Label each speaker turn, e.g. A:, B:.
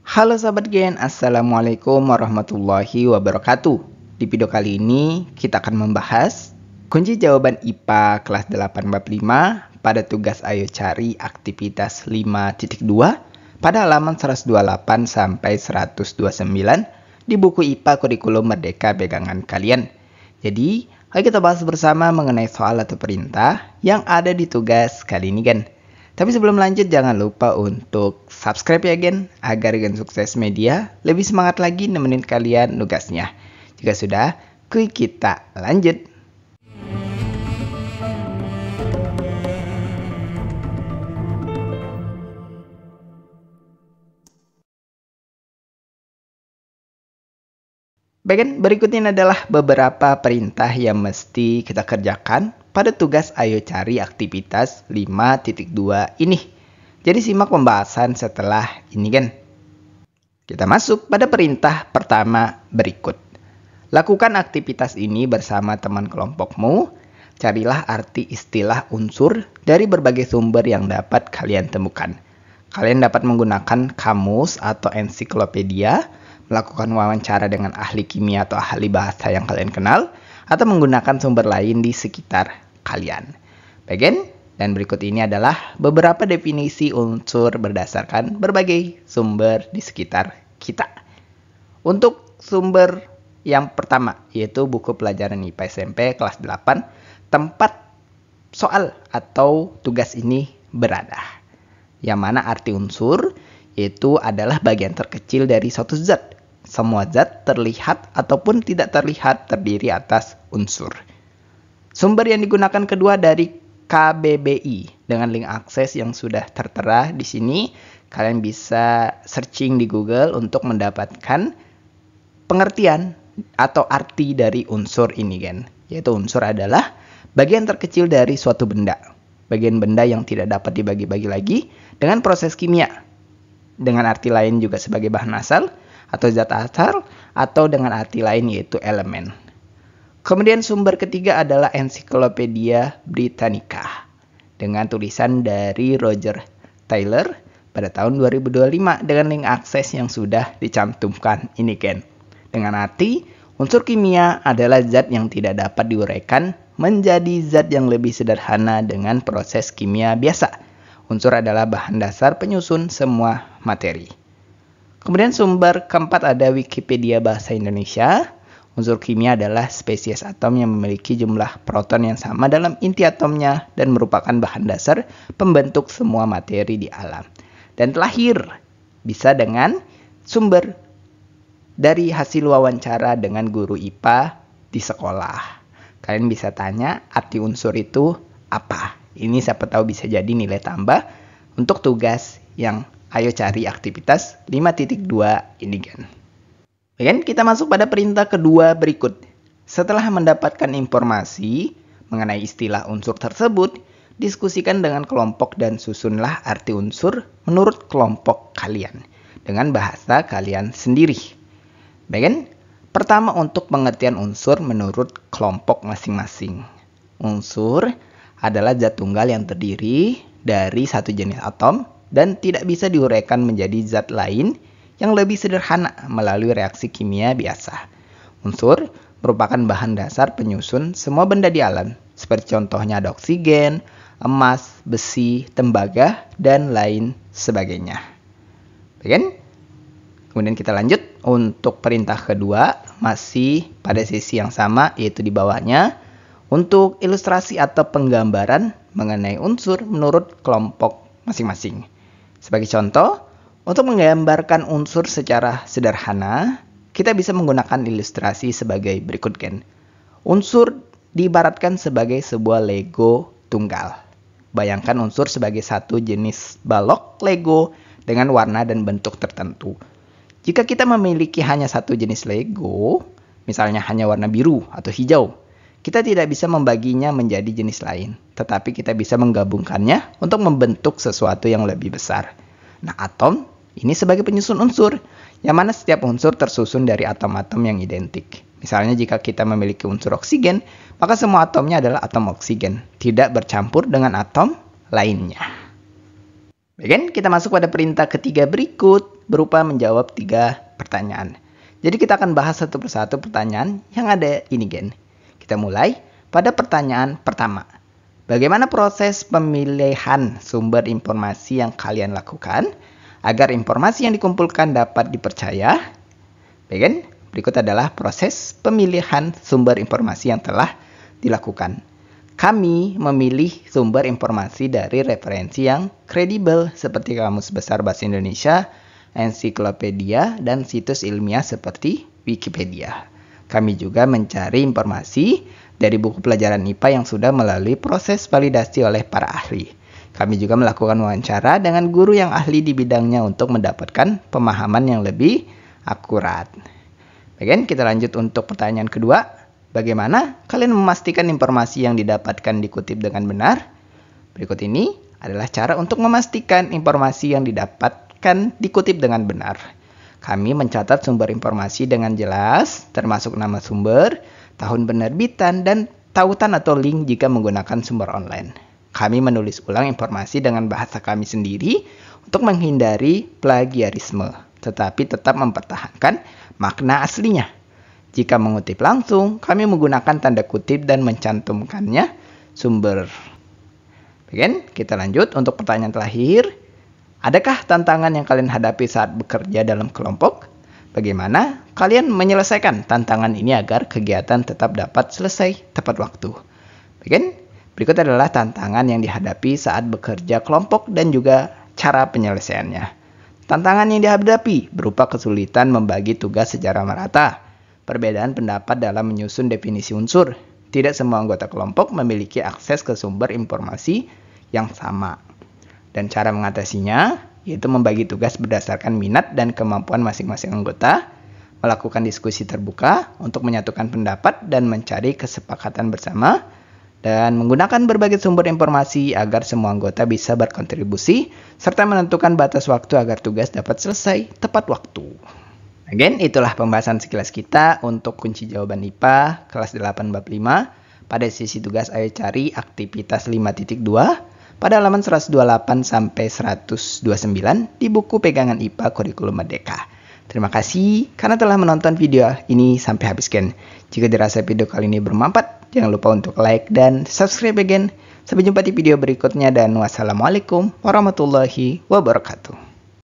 A: Halo sahabat Gen, Assalamualaikum warahmatullahi wabarakatuh. Di video kali ini kita akan membahas kunci jawaban IPA kelas 8 bab 5 pada tugas ayo cari aktivitas 5.2 pada halaman 128 sampai 129 di buku IPA Kurikulum Merdeka pegangan kalian. Jadi, ayo kita bahas bersama mengenai soal atau perintah yang ada di tugas kali ini, Gen. Tapi sebelum lanjut, jangan lupa untuk subscribe ya, Gen, agar Gen Sukses Media lebih semangat lagi nemenin kalian nugasnya. Jika sudah, kuy kita lanjut. Bagian berikutnya adalah beberapa perintah yang mesti kita kerjakan pada tugas ayo cari aktivitas 5.2 ini. Jadi simak pembahasan setelah ini, Gen. Kita masuk pada perintah pertama berikut. Lakukan aktivitas ini bersama teman kelompokmu. Carilah arti istilah unsur dari berbagai sumber yang dapat kalian temukan. Kalian dapat menggunakan kamus atau ensiklopedia, melakukan wawancara dengan ahli kimia atau ahli bahasa yang kalian kenal, atau menggunakan sumber lain di sekitar kalian. Bagian dan berikut ini adalah beberapa definisi unsur berdasarkan berbagai sumber di sekitar kita. Untuk sumber yang pertama, yaitu buku pelajaran IPA SMP kelas 8, tempat soal atau tugas ini berada. Yang mana arti unsur, yaitu adalah bagian terkecil dari suatu zat. Semua zat terlihat ataupun tidak terlihat terdiri atas unsur. Sumber yang digunakan kedua dari KBBI dengan link akses yang sudah tertera di sini. Kalian bisa searching di Google untuk mendapatkan pengertian atau arti dari unsur ini, Gen. Yaitu unsur adalah bagian terkecil dari suatu benda. Bagian benda yang tidak dapat dibagi-bagi lagi dengan proses kimia. Dengan arti lain juga sebagai bahan asal atau zat asal, atau dengan arti lain yaitu elemen. Kemudian sumber ketiga adalah Encyclopedia Britannica dengan tulisan dari Roger Taylor pada tahun 2025 dengan link akses yang sudah dicantumkan ini, Gen. Dengan arti unsur kimia adalah zat yang tidak dapat diuraikan menjadi zat yang lebih sederhana dengan proses kimia biasa. Unsur adalah bahan dasar penyusun semua materi. Kemudian sumber keempat ada Wikipedia Bahasa Indonesia. Unsur kimia adalah spesies atom yang memiliki jumlah proton yang sama dalam inti atomnya dan merupakan bahan dasar pembentuk semua materi di alam. Dan terakhir, bisa dengan sumber dari hasil wawancara dengan guru IPA di sekolah. Kalian bisa tanya arti unsur itu apa. Ini siapa tahu bisa jadi nilai tambah untuk tugas yang ayo cari aktivitas 5.2 ini, Gen. Bagian kita masuk pada perintah kedua berikut. Setelah mendapatkan informasi mengenai istilah unsur tersebut, diskusikan dengan kelompok dan susunlah arti unsur menurut kelompok kalian dengan bahasa kalian sendiri. Bagian pertama untuk pengertian unsur menurut kelompok masing-masing. Unsur adalah zat tunggal yang terdiri dari satu jenis atom dan tidak bisa diuraikan menjadi zat lain yang lebih sederhana melalui reaksi kimia biasa. Unsur merupakan bahan dasar penyusun semua benda di alam, seperti contohnya ada oksigen, emas, besi, tembaga, dan lain sebagainya. Bagian? Kemudian kita lanjut untuk perintah kedua, masih pada sisi yang sama, yaitu di bawahnya, untuk ilustrasi atau penggambaran mengenai unsur menurut kelompok masing-masing. Sebagai contoh, untuk menggambarkan unsur secara sederhana, kita bisa menggunakan ilustrasi sebagai berikut, Gen. Unsur diibaratkan sebagai sebuah Lego tunggal. Bayangkan unsur sebagai satu jenis balok Lego dengan warna dan bentuk tertentu. Jika kita memiliki hanya satu jenis Lego, misalnya hanya warna biru atau hijau, kita tidak bisa membaginya menjadi jenis lain, tetapi kita bisa menggabungkannya untuk membentuk sesuatu yang lebih besar. Nah, atom ini sebagai penyusun unsur, yang mana setiap unsur tersusun dari atom-atom yang identik. Misalnya jika kita memiliki unsur oksigen, maka semua atomnya adalah atom oksigen, tidak bercampur dengan atom lainnya. Baik, kita masuk pada perintah ketiga berikut berupa menjawab 3 pertanyaan. Jadi kita akan bahas satu persatu pertanyaan yang ada ini, Gen. Kita mulai pada pertanyaan pertama. Bagaimana proses pemilihan sumber informasi yang kalian lakukan agar informasi yang dikumpulkan dapat dipercaya? Baik, berikut adalah proses pemilihan sumber informasi yang telah dilakukan. Kami memilih sumber informasi dari referensi yang kredibel seperti Kamus Besar Bahasa Indonesia, ensiklopedia, dan situs ilmiah seperti Wikipedia. Kami juga mencari informasi dari buku pelajaran IPA yang sudah melalui proses validasi oleh para ahli. Kami juga melakukan wawancara dengan guru yang ahli di bidangnya untuk mendapatkan pemahaman yang lebih akurat. Baik, kita lanjut untuk pertanyaan kedua. Bagaimana kalian memastikan informasi yang didapatkan dikutip dengan benar? Berikut ini adalah cara untuk memastikan informasi yang didapatkan dikutip dengan benar. Kami mencatat sumber informasi dengan jelas, termasuk nama sumber, tahun penerbitan, dan tautan atau link jika menggunakan sumber online. Kami menulis ulang informasi dengan bahasa kami sendiri untuk menghindari plagiarisme, tetapi tetap mempertahankan makna aslinya. Jika mengutip langsung, kami menggunakan tanda kutip dan mencantumkannya sumber. Baik, kita lanjut untuk pertanyaan terakhir. Adakah tantangan yang kalian hadapi saat bekerja dalam kelompok? Bagaimana kalian menyelesaikan tantangan ini agar kegiatan tetap dapat selesai tepat waktu? Baik, berikut adalah tantangan yang dihadapi saat bekerja kelompok dan juga cara penyelesaiannya. Tantangan yang dihadapi berupa kesulitan membagi tugas secara merata, perbedaan pendapat dalam menyusun definisi unsur. Tidak semua anggota kelompok memiliki akses ke sumber informasi yang sama. Dan cara mengatasinya yaitu membagi tugas berdasarkan minat dan kemampuan masing-masing anggota, melakukan diskusi terbuka untuk menyatukan pendapat dan mencari kesepakatan bersama, dan menggunakan berbagai sumber informasi agar semua anggota bisa berkontribusi, serta menentukan batas waktu agar tugas dapat selesai tepat waktu. Again, itulah pembahasan sekilas kita untuk kunci jawaban IPA kelas 8 bab 5 pada sesi tugas ayo cari aktivitas 5.2 pada halaman 128 sampai 129 di buku pegangan IPA Kurikulum Merdeka. Terima kasih karena telah menonton video ini sampai habis, Gen. Jika dirasa video kali ini bermanfaat, jangan lupa untuk like dan subscribe, Gen. Sampai jumpa di video berikutnya dan wassalamualaikum warahmatullahi wabarakatuh.